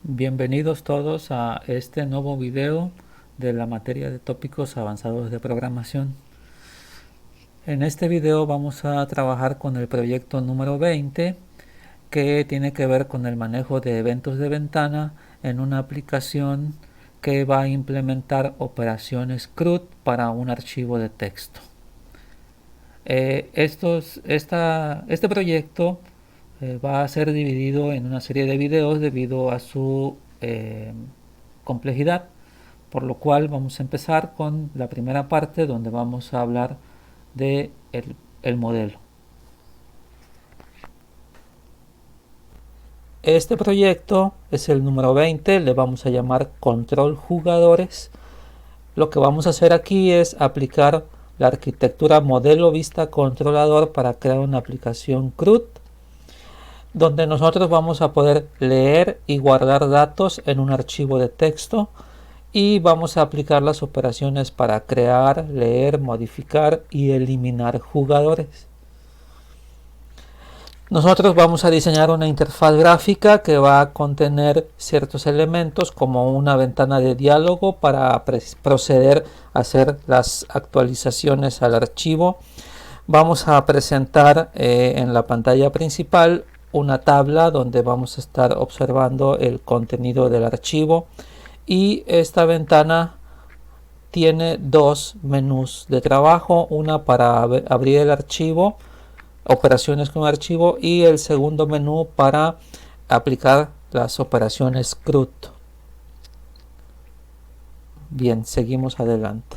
Bienvenidos todos a este nuevo video de la materia de tópicos avanzados de programación. En este video vamos a trabajar con el proyecto número 20 que tiene que ver con el manejo de eventos de ventana en una aplicación que va a implementar operaciones CRUD para un archivo de texto. Este proyecto va a ser dividido en una serie de videos debido a su complejidad, por lo cual vamos a empezar con la primera parte donde vamos a hablar de el modelo. Este proyecto es el número 20, le vamos a llamar control jugadores. Lo que vamos a hacer aquí es aplicar la arquitectura modelo vista controlador para crear una aplicación CRUD, donde nosotros vamos a poder leer y guardar datos en un archivo de texto y vamos a aplicar las operaciones para crear, leer, modificar y eliminar jugadores. Nosotros vamos a diseñar una interfaz gráfica que va a contener ciertos elementos como una ventana de diálogo para proceder a hacer las actualizaciones al archivo. Vamos a presentar en la pantalla principal una tabla donde vamos a estar observando el contenido del archivo, y esta ventana tiene dos menús de trabajo, una para abrir el archivo, operaciones con archivo, y el segundo menú para aplicar las operaciones CRUD. Bien, seguimos adelante.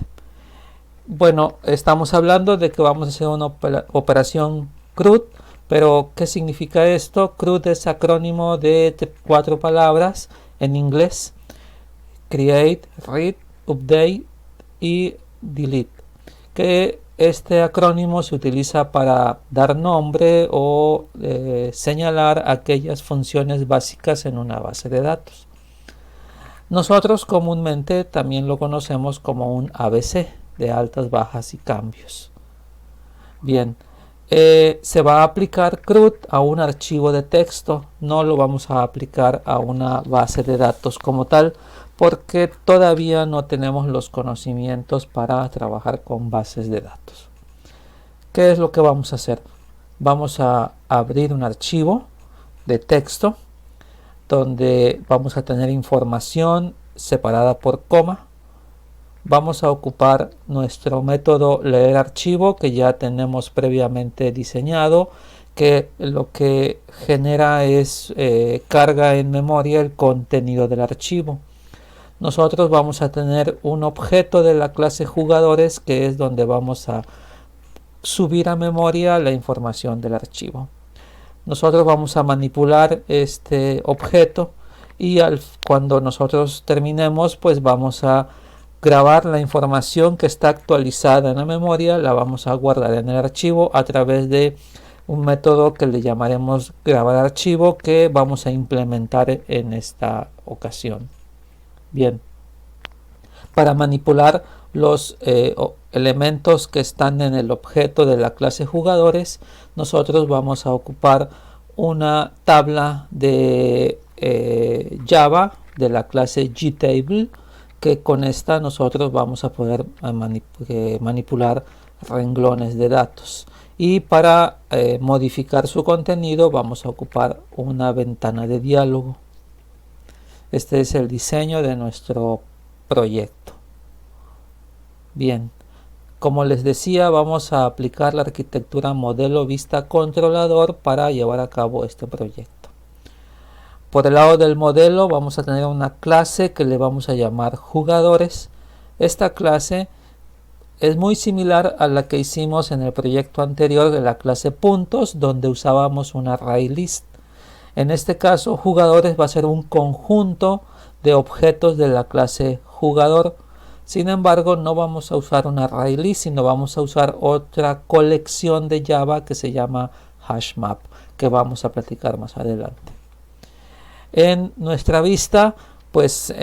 Bueno, estamos hablando de que vamos a hacer una operación CRUD, pero ¿qué significa esto? CRUD es acrónimo de 4 palabras en inglés: create, read, update y delete, que este acrónimo se utiliza para dar nombre o señalar aquellas funciones básicas en una base de datos. Nosotros comúnmente también lo conocemos como un ABC, de altas, bajas y cambios. Bien, se va a aplicar CRUD a un archivo de texto, no lo vamos a aplicar a una base de datos como tal, porque todavía no tenemos los conocimientos para trabajar con bases de datos. ¿Qué es lo que vamos a hacer? Vamos a abrir un archivo de texto donde vamos a tener información separada por coma. Vamos a ocupar nuestro método leer archivo que ya tenemos previamente diseñado, que lo que genera es carga en memoria el contenido del archivo. Nosotros vamos a tener un objeto de la clase jugadores, que es donde vamos a subir a memoria la información del archivo. Nosotros vamos a manipular este objeto y cuando nosotros terminemos, pues vamos a grabar la información que está actualizada en la memoria, la vamos a guardar en el archivo a través de un método que le llamaremos grabar archivo, que vamos a implementar en esta ocasión. Bien, para manipular los elementos que están en el objeto de la clase jugadores, nosotros vamos a ocupar una tabla de Java de la clase GTable, que con esta nosotros vamos a poder manipular renglones de datos, y para modificar su contenido vamos a ocupar una ventana de diálogo. Este es el diseño de nuestro proyecto. Bien, como les decía, vamos a aplicar la arquitectura modelo vista controlador para llevar a cabo este proyecto. Por el lado del modelo vamos a tener una clase que le vamos a llamar jugadores. Esta clase es muy similar a la que hicimos en el proyecto anterior de la clase puntos, donde usábamos un array list. En este caso, jugadores va a ser un conjunto de objetos de la clase jugador. Sin embargo, no vamos a usar un array list, sino vamos a usar otra colección de Java que se llama HashMap, que vamos a platicar más adelante. En nuestra vista, pues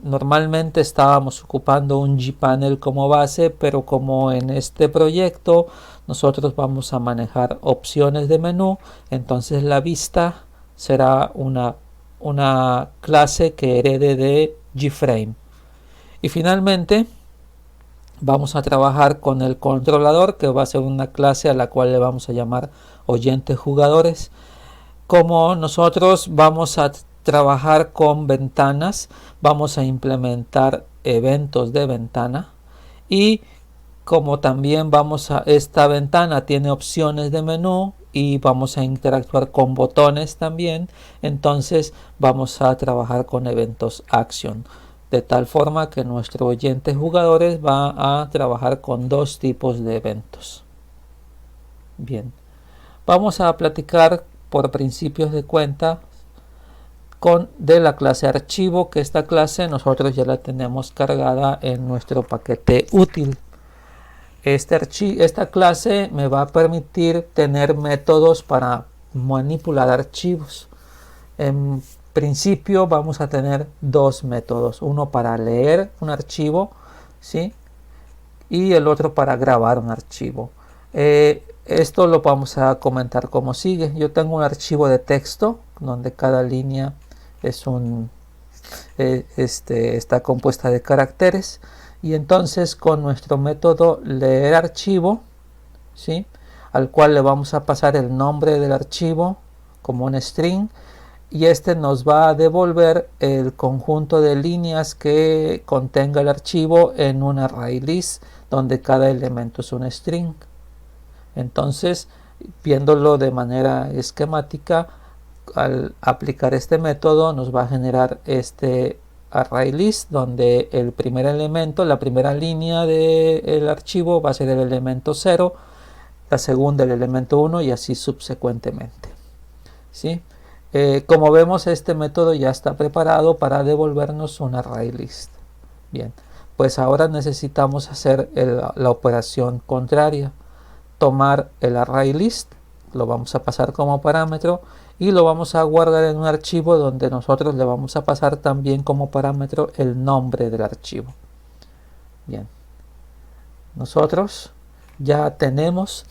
normalmente estábamos ocupando un gpanel como base, pero como en este proyecto nosotros vamos a manejar opciones de menú, entonces la vista será una una clase que herede de GFrame. Y finalmente vamos a trabajar con el controlador, que va a ser una clase a la cual le vamos a llamar oyentes jugadores. Como nosotros vamos a trabajar con ventanas, vamos a implementar eventos de ventana, y como también esta ventana tiene opciones de menú y vamos a interactuar con botones también, entonces vamos a trabajar con eventos action, de tal forma que nuestro oyente jugadores va a trabajar con dos tipos de eventos. Bien, vamos a platicar por principios de cuenta de la clase archivo, que esta clase nosotros ya la tenemos cargada en nuestro paquete útil. Esta clase me va a permitir tener métodos para manipular archivos. En principio vamos a tener dos métodos, uno para leer un archivo, ¿sí? Y el otro para grabar un archivo. Esto lo vamos a comentar como sigue. Yo tengo un archivo de texto donde cada línea está compuesta de caracteres, y entonces con nuestro método leer archivo, ¿sí?, al cual le vamos a pasar el nombre del archivo como un string, y este nos va a devolver el conjunto de líneas que contenga el archivo en un array list donde cada elemento es un string. Entonces, viéndolo de manera esquemática, al aplicar este método nos va a generar este array list donde el primer elemento, la primera línea del archivo va a ser el elemento 0, la segunda el elemento 1 y así subsecuentemente, ¿sí? Como vemos, este método ya está preparado para devolvernos un array list. Bien, pues ahora necesitamos hacer la operación contraria, tomar el array list, lo vamos a pasar como parámetro y lo vamos a guardar en un archivo donde nosotros le vamos a pasar también como parámetro el nombre del archivo. Bien, nosotros ya tenemos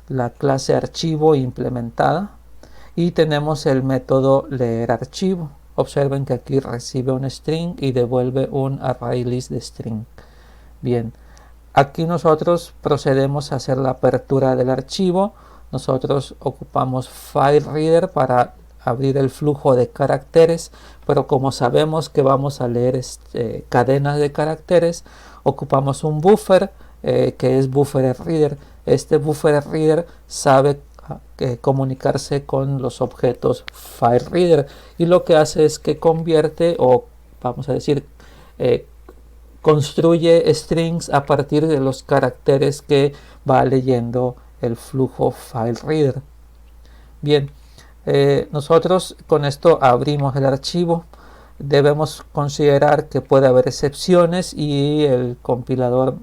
la clase archivo implementada y tenemos el método leer archivo. Observen que aquí recibe un string y devuelve un array list de string. Bien, aquí nosotros procedemos a hacer la apertura del archivo. Nosotros ocupamos FileReader para abrir el flujo de caracteres, pero como sabemos que vamos a leer cadenas de caracteres, ocupamos un buffer que es BufferedReader. Este BufferedReader sabe comunicarse con los objetos FileReader y lo que hace es que convierte, o vamos a decir, construye strings a partir de los caracteres que va leyendo el flujo FileReader. Bien, nosotros con esto abrimos el archivo. Debemos considerar que puede haber excepciones y el compilador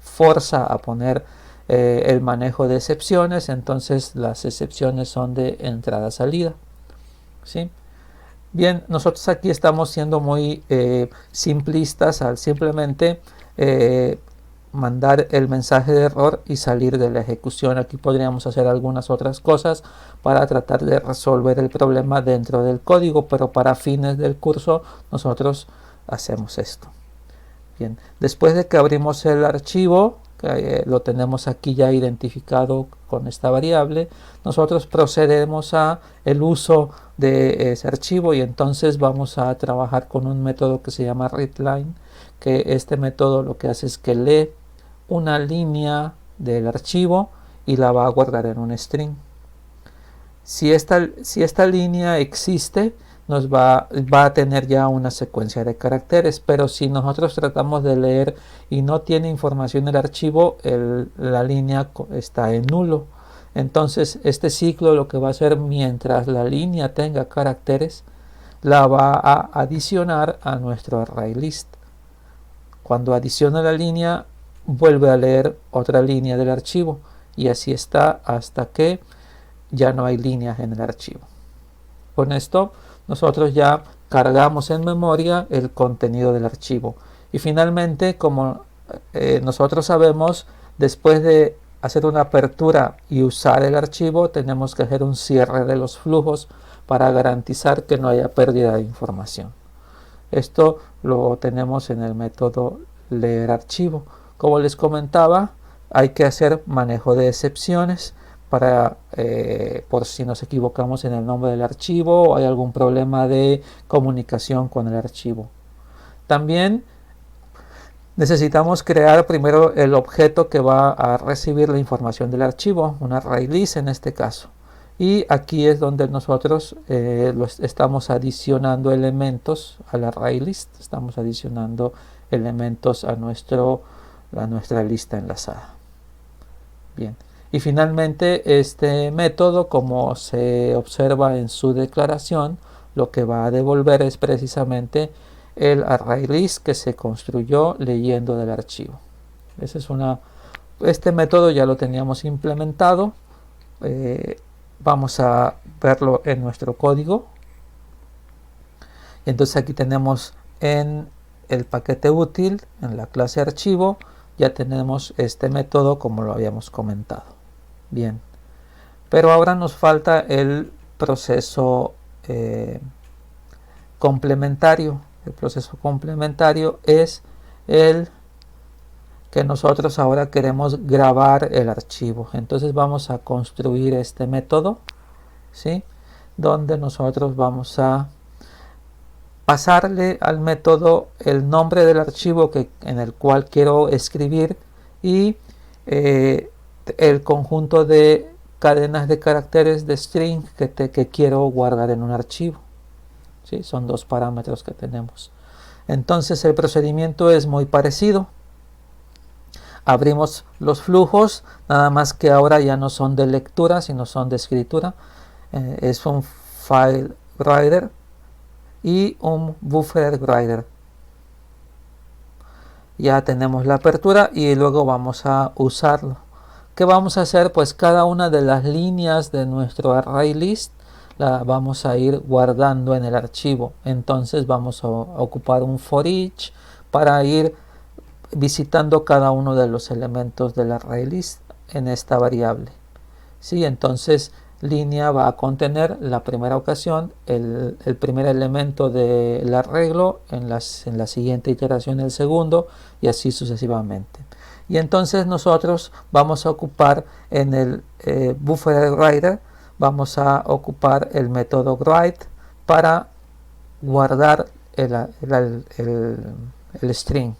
forza a poner el manejo de excepciones, entonces las excepciones son de entrada-salida, ¿sí? Bien, nosotros aquí estamos siendo muy simplistas al simplemente mandar el mensaje de error y salir de la ejecución. Aquí podríamos hacer algunas otras cosas para tratar de resolver el problema dentro del código, pero para fines del curso nosotros hacemos esto. Bien, después de que abrimos el archivo, lo tenemos aquí ya identificado con esta variable, nosotros procedemos a el uso de ese archivo y entonces vamos a trabajar con un método que se llama readLine, que este método lo que hace es que lee una línea del archivo y la va a guardar en un string. Si esta línea existe, nos va a tener ya una secuencia de caracteres, pero si nosotros tratamos de leer y no tiene información el archivo, la línea está en nulo. Entonces este ciclo lo que va a hacer, mientras la línea tenga caracteres, la va a adicionar a nuestro array list. Cuando adiciona la línea, vuelve a leer otra línea del archivo y así está hasta que ya no hay líneas en el archivo. Con esto nosotros ya cargamos en memoria el contenido del archivo. Y finalmente, como nosotros sabemos, después de hacer una apertura y usar el archivo, tenemos que hacer un cierre de los flujos para garantizar que no haya pérdida de información. Esto lo tenemos en el método leer archivo. Como les comentaba, hay que hacer manejo de excepciones para por si nos equivocamos en el nombre del archivo o hay algún problema de comunicación con el archivo. También necesitamos crear primero el objeto que va a recibir la información del archivo, un array list en este caso. Y aquí es donde nosotros estamos adicionando elementos al array list, estamos adicionando elementos a nuestra lista enlazada. Bien, y finalmente este método, como se observa en su declaración, lo que va a devolver es precisamente el array list que se construyó leyendo del archivo. Este método ya lo teníamos implementado. Vamos a verlo en nuestro código. Entonces aquí tenemos en el paquete útil, en la clase archivo, ya tenemos este método como lo habíamos comentado. Bien, pero ahora nos falta el proceso complementario. El proceso complementario es el que nosotros ahora queremos grabar el archivo. Entonces vamos a construir este método, ¿sí? Donde nosotros vamos a pasarle al método el nombre del archivo en el cual quiero escribir y el conjunto de cadenas de caracteres de string que quiero guardar en un archivo. ¿Sí? Son dos parámetros que tenemos. Entonces el procedimiento es muy parecido. Abrimos los flujos, nada más que ahora ya no son de lectura, sino son de escritura. Es un file writer y un buffer writer. Ya tenemos la apertura y luego vamos a usarlo. ¿Qué vamos a hacer? Pues cada una de las líneas de nuestro array list la vamos a ir guardando en el archivo. Entonces vamos a ocupar un for each para ir visitando cada uno de los elementos del array list en esta variable. ¿Sí? Entonces línea va a contener la primera ocasión el primer elemento del arreglo, en la siguiente iteración el segundo y así sucesivamente. Y entonces nosotros vamos a ocupar en el buffer writer, vamos a ocupar el método write para guardar el string.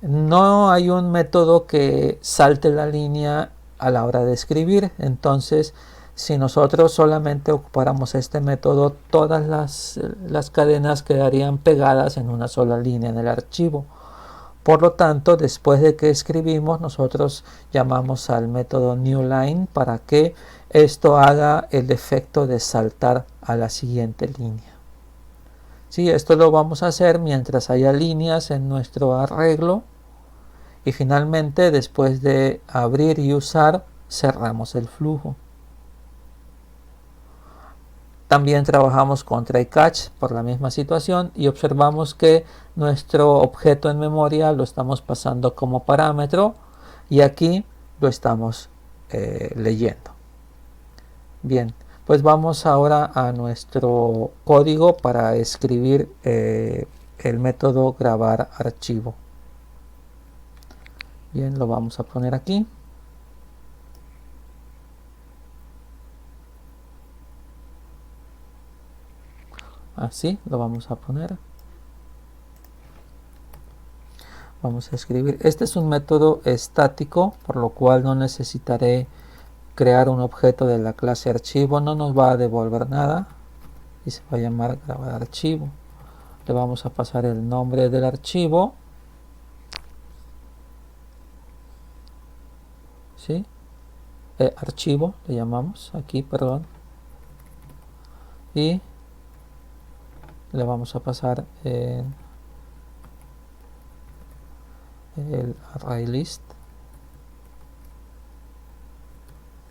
No hay un método que salte la línea a la hora de escribir. Entonces si nosotros solamente ocupáramos este método, todas las cadenas quedarían pegadas en una sola línea en el archivo. Por lo tanto, después de que escribimos, nosotros llamamos al método newLine para que esto haga el efecto de saltar a la siguiente línea. Sí, esto lo vamos a hacer mientras haya líneas en nuestro arreglo. Y finalmente, después de abrir y usar, cerramos el flujo. También trabajamos con try catch por la misma situación y observamos que nuestro objeto en memoria lo estamos pasando como parámetro y aquí lo estamos leyendo. Bien, pues vamos ahora a nuestro código para escribir el método grabar archivo. Bien, lo vamos a poner aquí. Así lo vamos a poner. Vamos a escribir. Este es un método estático, por lo cual no necesitaré crear un objeto de la clase archivo. No nos va a devolver nada y se va a llamar grabar archivo. Le vamos a pasar el nombre del archivo. ¿Sí? Archivo le llamamos aquí, perdón. Y le vamos a pasar el array list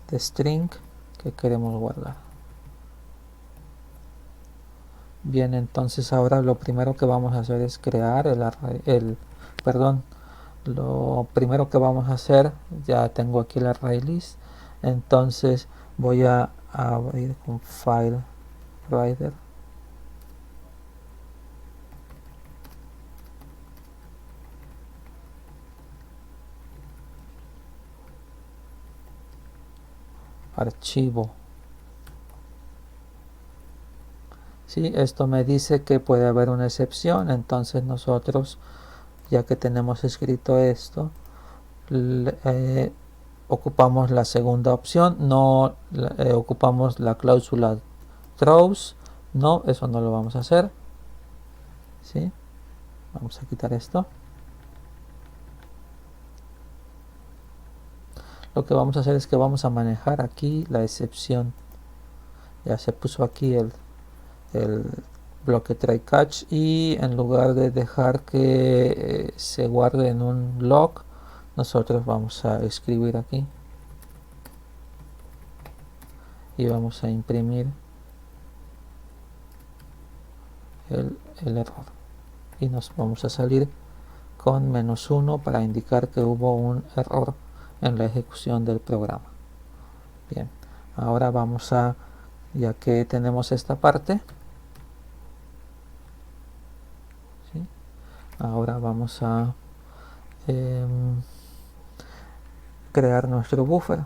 de string que queremos guardar. Bien, entonces ahora lo primero que vamos a hacer es crear lo primero que vamos a hacer, ya tengo aquí el array list, entonces voy a abrir un file rider. Archivo. ¿Sí? Esto me dice que puede haber una excepción, entonces nosotros, ya que tenemos escrito esto, ocupamos la segunda opción, no ocupamos la cláusula throws, no, eso no lo vamos a hacer. ¿Sí? Vamos a quitar esto. Lo que vamos a hacer es que vamos a manejar aquí la excepción. Ya se puso aquí el bloque try catch, y en lugar de dejar que se guarde en un log, nosotros vamos a escribir aquí y vamos a imprimir el error, y nos vamos a salir con -1 para indicar que hubo un error en la ejecución del programa. Bien, ahora vamos a, ya que tenemos esta parte, ¿sí? Ahora vamos a crear nuestro buffer.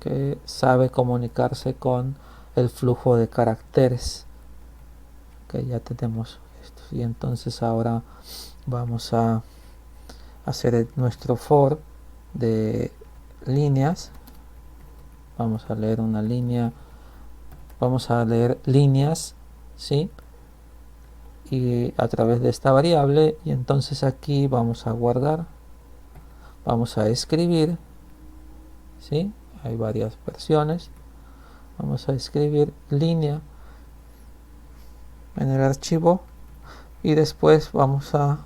Que sabe comunicarse con el flujo de caracteres. Que ya tenemos esto, y entonces ahora vamos a hacer nuestro for de líneas. Vamos a leer una línea, vamos a leer líneas, ¿sí? Y a través de esta variable, y entonces aquí vamos a guardar, vamos a escribir, ¿sí? Hay varias versiones. Vamos a escribir línea en el archivo, y después vamos a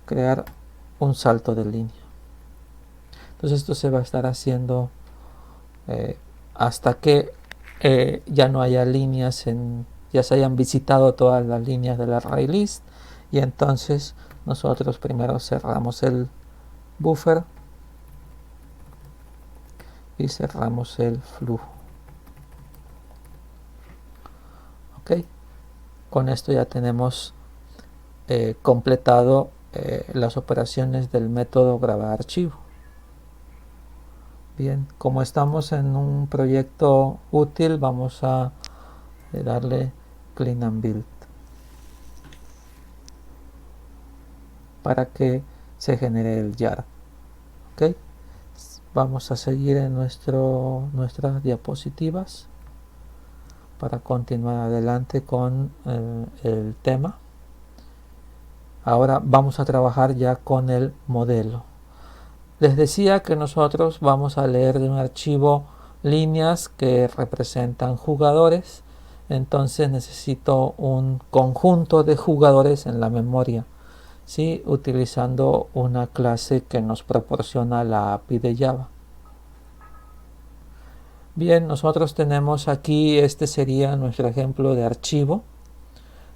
crear un salto de línea. Entonces esto se va a estar haciendo hasta que ya no haya líneas, ya se hayan visitado todas las líneas del array list, y entonces nosotros primero cerramos el buffer y cerramos el flujo. Ok, con esto ya tenemos completado las operaciones del método grabar archivo. Bien, como estamos en un proyecto útil, vamos a darle clean and build para que se genere el jar. Ok, vamos a seguir en nuestras diapositivas para continuar adelante con el tema. Ahora vamos a trabajar ya con el modelo. Les decía que nosotros vamos a leer de un archivo líneas que representan jugadores, entonces necesito un conjunto de jugadores en la memoria, ¿sí? Utilizando una clase que nos proporciona la API de Java. Bien, nosotros tenemos aquí, este sería nuestro ejemplo de archivo,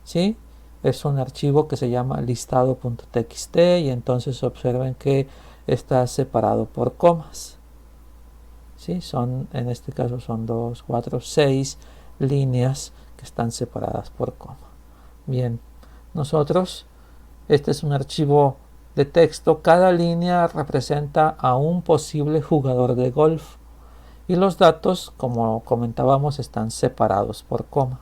¿sí? Es un archivo que se llama listado.txt, y entonces observen que está separado por comas, ¿sí? En este caso son 2, 4, 6 líneas que están separadas por coma. Bien, este es un archivo de texto. Cada línea representa a un posible jugador de golf, y los datos, como comentábamos, están separados por coma.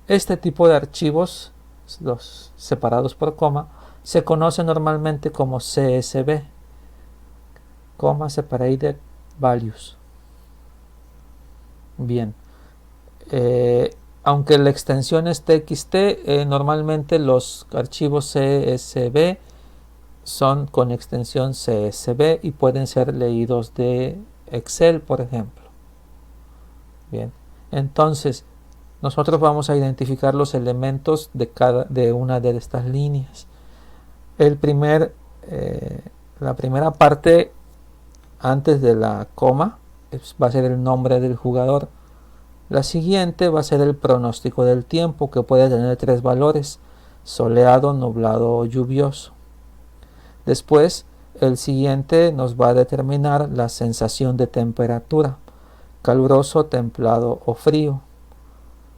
Este tipo de archivos, los separados por coma, se conoce normalmente como CSV, Comma Separated Values. Bien, aunque la extensión es TXT, normalmente los archivos CSV son con extensión CSV y pueden ser leídos de Excel, por ejemplo. Bien, entonces nosotros vamos a identificar los elementos de una de estas líneas. La primera parte antes de la coma va a ser el nombre del jugador. La siguiente va a ser el pronóstico del tiempo, que puede tener 3 valores. soleado, nublado o lluvioso. Después, el siguiente nos va a determinar la sensación de temperatura, caluroso, templado o frío.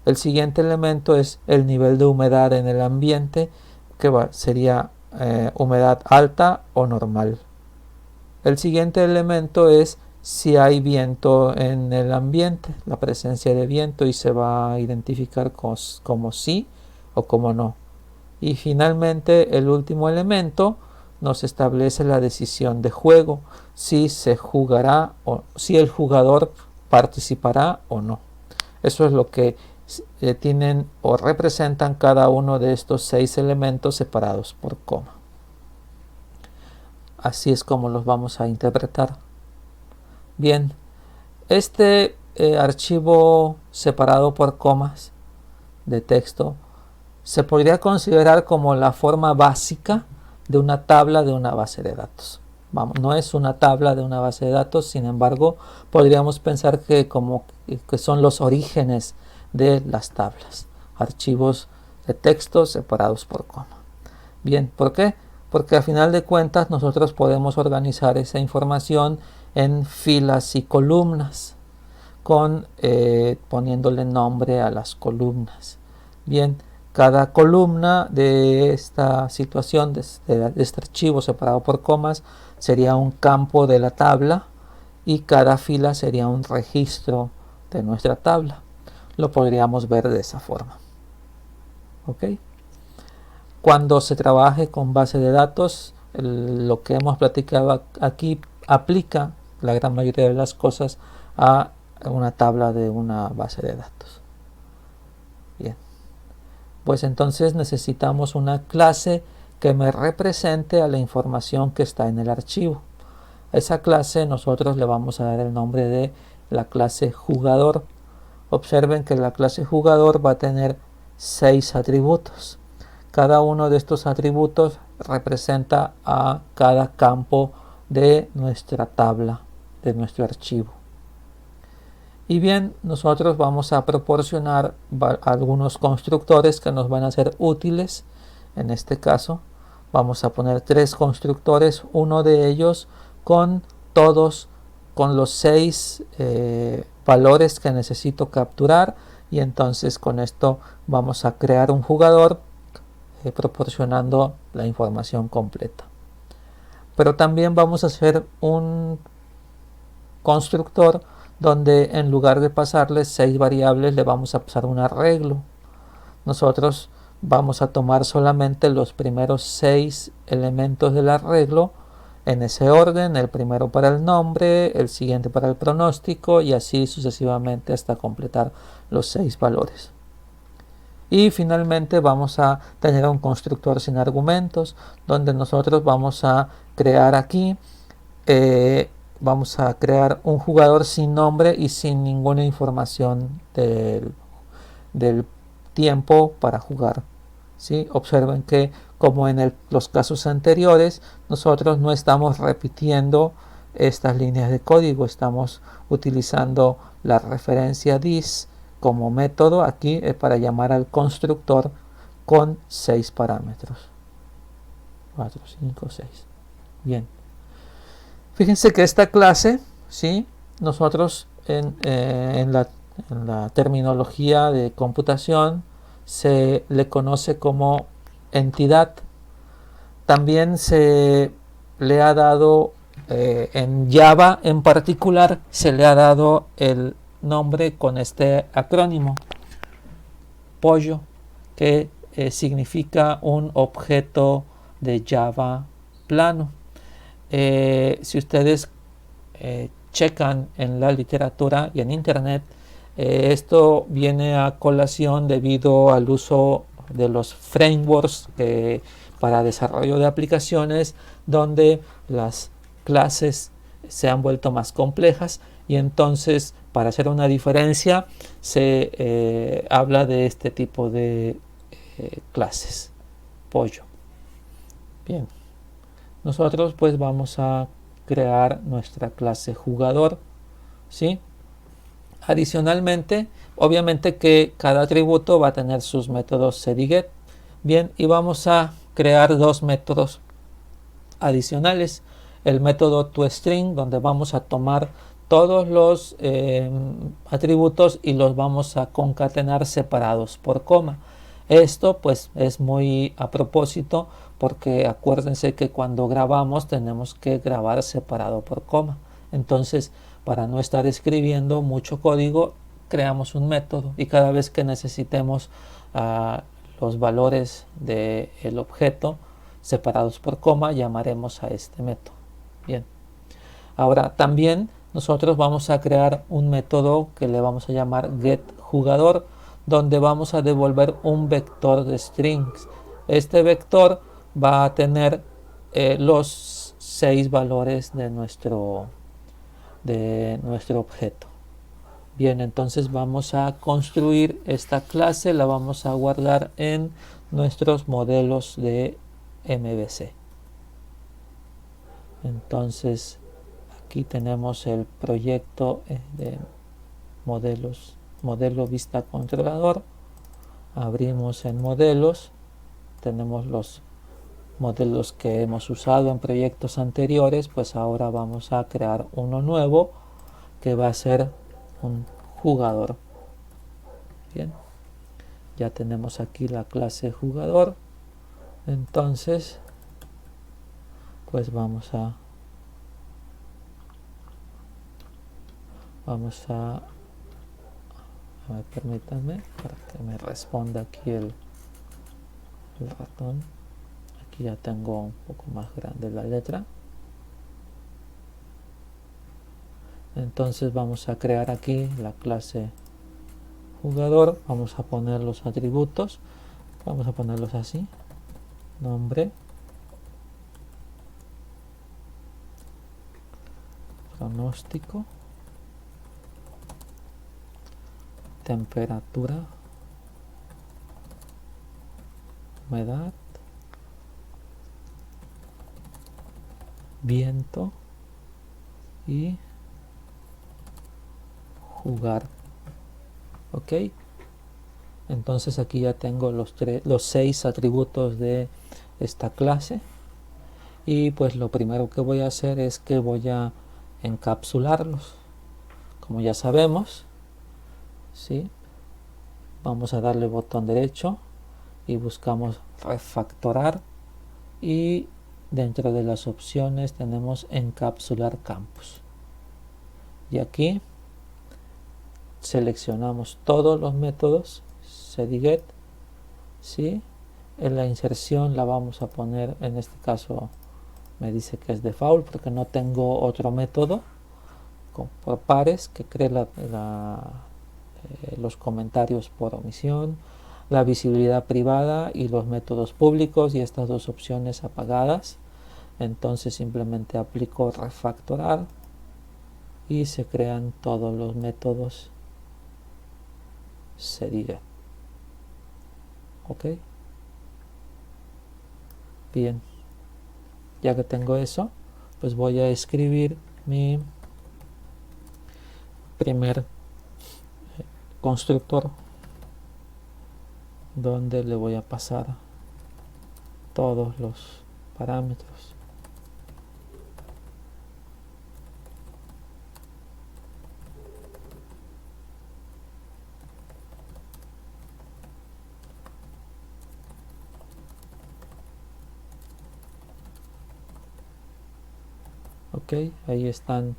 El siguiente elemento es el nivel de humedad en el ambiente, que sería humedad alta o normal. El siguiente elemento es si hay viento en el ambiente, la presencia de viento, y se va a identificar como sí o como no. Y finalmente el último elemento nos establece la decisión de juego, si se jugará o si el jugador participará o no. Eso es lo que tienen o representan cada uno de estos 6 elementos separados por coma. Así es como los vamos a interpretar. Bien, este archivo separado por comas de texto se podría considerar como la forma básica de una tabla de una base de datos. Vamos, no es una tabla de una base de datos, sin embargo, podríamos pensar que son los orígenes de las tablas, archivos de texto separados por coma. Bien, ¿por qué? Porque a final de cuentas nosotros podemos organizar esa información en filas y columnas, poniéndole nombre a las columnas. Bien, cada columna de esta situación, de este archivo separado por comas, sería un campo de la tabla, y cada fila sería un registro de nuestra tabla. Lo podríamos ver de esa forma. ¿Ok? Cuando se trabaje con base de datos, lo que hemos platicado aquí aplica la gran mayoría de las cosas a una tabla de una base de datos. Bien, pues entonces necesitamos una clase que me represente a la información que está en el archivo. A esa clase nosotros le vamos a dar el nombre de la clase jugador. Observen que la clase jugador va a tener 6 atributos. Cada uno de estos atributos representa a cada campo de nuestra tabla, de nuestro archivo. Y bien, nosotros vamos a proporcionar algunos constructores que nos van a ser útiles. En este caso, vamos a poner 3 constructores, uno de ellos con los 6 valores que necesito capturar, y entonces con esto vamos a crear un jugador proporcionando la información completa. Pero también vamos a hacer un constructor donde en lugar de pasarle 6 variables le vamos a pasar un arreglo. Nosotros vamos a tomar solamente los primeros 6 elementos del arreglo en ese orden, el primero para el nombre, el siguiente para el pronóstico, y así sucesivamente hasta completar los 6 valores. Y finalmente vamos a tener un constructor sin argumentos, donde nosotros vamos a crear aquí vamos a crear un jugador sin nombre y sin ninguna información del tiempo para jugar. ¿Sí? Observen que, como en los casos anteriores, nosotros no estamos repitiendo estas líneas de código, estamos utilizando la referencia this como método aquí para llamar al constructor con 6 parámetros. 4, 5, 6. Bien. Fíjense que esta clase, ¿sí? Nosotros en la terminología de computación se le conoce como entidad. También se le ha dado, en Java en particular, se le ha dado el nombre con este acrónimo, pollo, que significa un objeto de Java plano. Si ustedes checan en la literatura y en internet, esto viene a colación debido al uso de los frameworks para desarrollo de aplicaciones, donde las clases se han vuelto más complejas, y entonces para hacer una diferencia se habla de este tipo de clases, pollo. Bien, nosotros pues vamos a crear nuestra clase jugador, ¿sí? Adicionalmente, obviamente que cada atributo va a tener sus métodos setDiget. Bien, y vamos a crear dos métodos adicionales. El método toString, donde vamos a tomar todos los atributos y los vamos a concatenar separados por coma. Esto pues es muy a propósito, porque acuérdense que cuando grabamos tenemos que grabar separado por coma. Entonces, para no estar escribiendo mucho código, creamos un método y cada vez que necesitemos los valores del objeto separados por coma, llamaremos a este método. Bien. Ahora también nosotros vamos a crear un método que le vamos a llamar getJugador, donde vamos a devolver un vector de strings. Este vector va a tener los 6 valores de nuestro objeto. Bien, entonces vamos a construir esta clase, la vamos a guardar en nuestros modelos de MVC. Entonces aquí tenemos el proyecto de modelo vista controlador. Abrimos en modelos, tenemos los modelos que hemos usado en proyectos anteriores, pues ahora vamos a crear uno nuevo que va a ser un jugador. Bien, ya tenemos aquí la clase jugador. Entonces pues vamos a ver, permítanme para que me responda aquí el ratón. Aquí ya tengo un poco más grande la letra. Entonces vamos a crear aquí la clase jugador. Vamos a poner los atributos, vamos a ponerlos así: nombre, pronóstico, temperatura, humedad, viento y jugar. Ok, entonces aquí ya tengo los 6 atributos de esta clase, y pues lo primero que voy a hacer es que voy a encapsularlos. Como ya sabemos, ¿sí? Vamos a darle botón derecho y buscamos refactorar, y dentro de las opciones tenemos encapsular campos, y aquí seleccionamos todos los métodos setDiget, ¿sí? En la inserción la vamos a poner, en este caso me dice que es default porque no tengo otro método por pares que cree los comentarios por omisión, la visibilidad privada y los métodos públicos, y estas dos opciones apagadas. Entonces simplemente aplico refactorar y se crean todos los métodos setDiget. Ok, bien, ya que tengo eso, pues voy a escribir mi primer constructor, donde le voy a pasar todos los parámetros. Ok, ahí están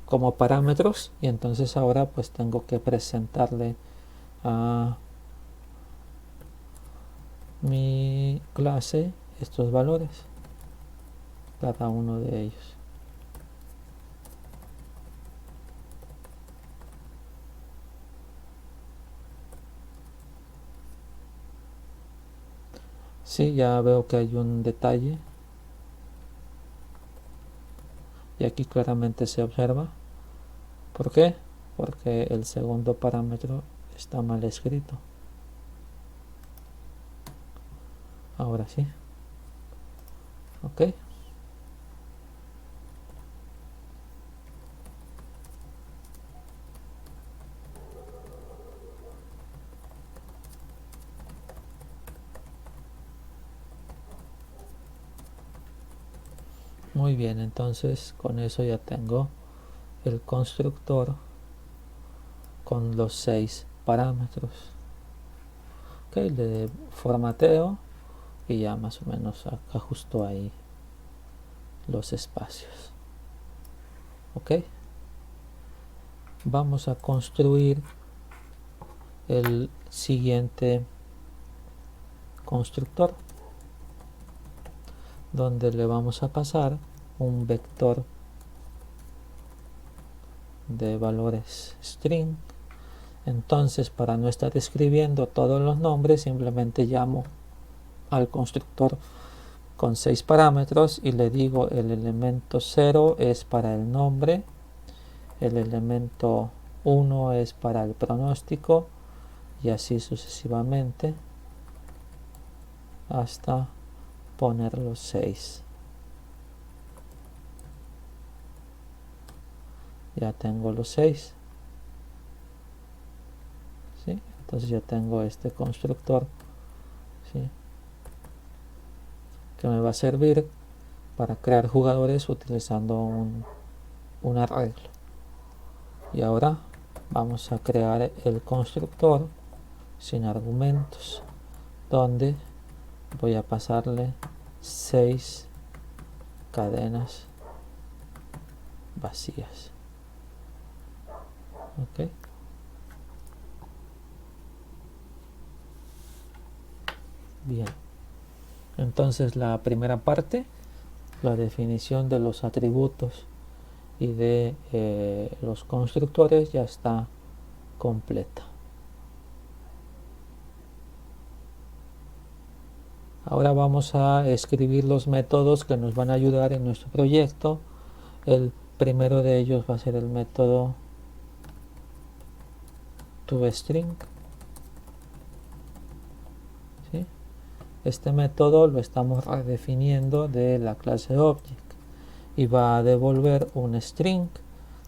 como parámetros, y entonces ahora pues tengo que presentarle a mi clase estos valores, cada uno de ellos. Sí, ya veo que hay un detalle, y aquí claramente se observa. ¿Por qué? Porque el segundo parámetro está mal escrito. Ahora sí. Ok. Muy bien, entonces con eso ya tengo el constructor con los 6 parámetros. Ok, le formateo y ya más o menos ajusto ahí los espacios. Ok, vamos a construir el siguiente constructor, donde le vamos a pasar un vector de valores string. Entonces, para no estar escribiendo todos los nombres, simplemente llamo al constructor con 6 parámetros y le digo el elemento 0 es para el nombre, el elemento 1 es para el pronóstico y así sucesivamente hasta poner los 6. Ya tengo los 6. ¿Sí? Entonces ya tengo este constructor, ¿sí?, que me va a servir para crear jugadores utilizando un arreglo. Y ahora vamos a crear el constructor sin argumentos, donde voy a pasarle 6 cadenas vacías. Ok, bien, entonces la primera parte, la definición de los atributos y de los constructores, ya está completa. Ahora vamos a escribir los métodos que nos van a ayudar en nuestro proyecto. El primero de ellos va a ser el método toString. ¿Sí? Este método lo estamos redefiniendo de la clase Object y va a devolver un string.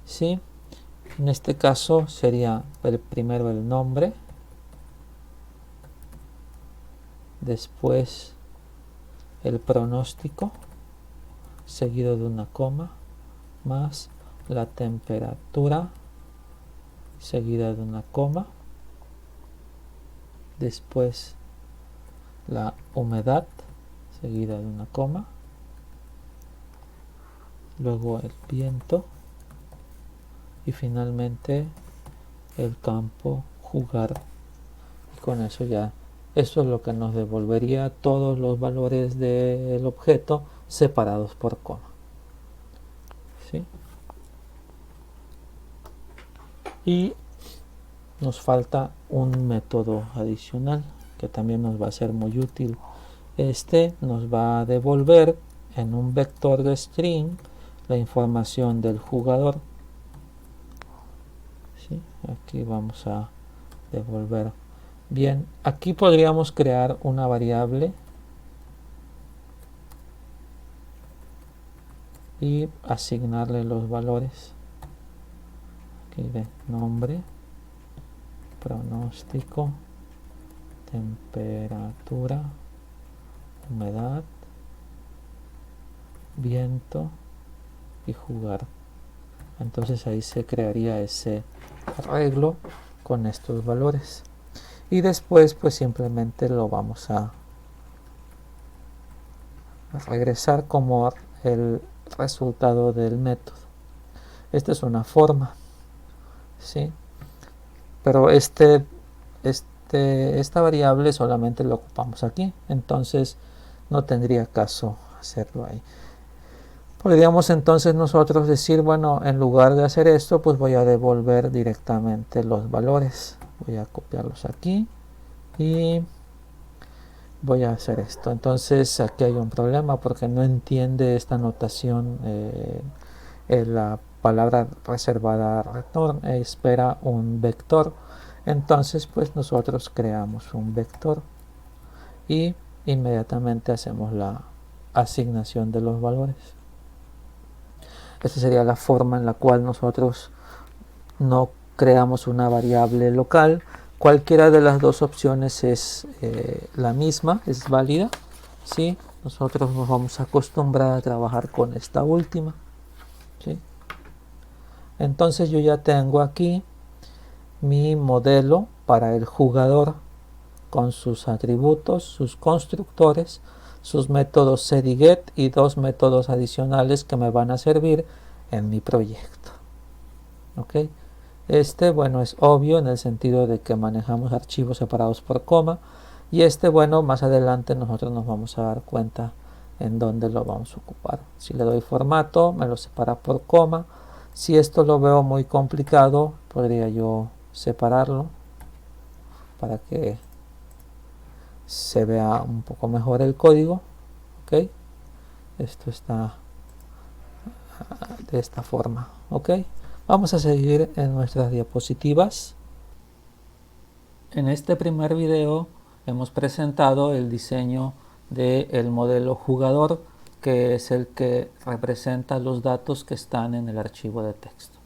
¿Sí? En este caso sería el primero el nombre, después el pronóstico, seguido de una coma, más la temperatura, seguida de una coma, después la humedad, seguida de una coma, luego el viento y finalmente el campo jugar. Y con eso ya, eso es lo que nos devolvería todos los valores del objeto separados por coma. ¿Sí? Y nos falta un método adicional que también nos va a ser muy útil. Este nos va a devolver en un vector de string la información del jugador. ¿Sí? Aquí vamos a devolver. Bien, aquí podríamos crear una variable y asignarle los valores. Aquí de nombre, pronóstico, temperatura, humedad, viento y jugar. Entonces ahí se crearía ese arreglo con estos valores y después pues simplemente lo vamos a regresar como el resultado del método. Esta es una forma, ¿sí? Pero esta variable solamente lo ocupamos aquí, entonces no tendría caso hacerlo ahí. Podríamos entonces nosotros decir, bueno, en lugar de hacer esto, pues voy a devolver directamente los valores. Voy a copiarlos aquí y voy a hacer esto. Entonces aquí hay un problema porque no entiende esta notación. La palabra reservada return espera un vector. Entonces pues nosotros creamos un vector y inmediatamente hacemos la asignación de los valores. Esta sería la forma en la cual nosotros no creamos una variable local. Cualquiera de las dos opciones es la misma, es válida, ¿sí? nosotros nos vamos a acostumbrar a trabajar con esta última, ¿sí? Entonces yo ya tengo aquí mi modelo para el jugador con sus atributos, sus constructores, sus métodos set y get y dos métodos adicionales que me van a servir en mi proyecto. ¿Ok? Bueno, es obvio en el sentido de que manejamos archivos separados por coma, y bueno, más adelante nosotros nos vamos a dar cuenta en dónde lo vamos a ocupar. Si le doy formato, me lo separa por coma. Si esto lo veo muy complicado, podría yo separarlo para que se vea un poco mejor el código. ¿Ok? Esto está de esta forma. ¿Ok? Vamos a seguir en nuestras diapositivas. En este primer video hemos presentado el diseño del modelo jugador, que es el que representa los datos que están en el archivo de texto.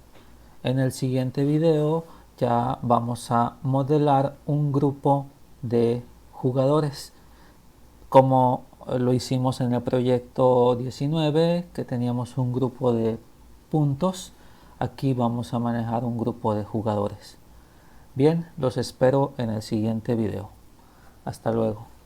En el siguiente video ya vamos a modelar un grupo de jugadores, como lo hicimos en el proyecto 19, que teníamos un grupo de puntos. Aquí vamos a manejar un grupo de jugadores. Bien, los espero en el siguiente video. Hasta luego.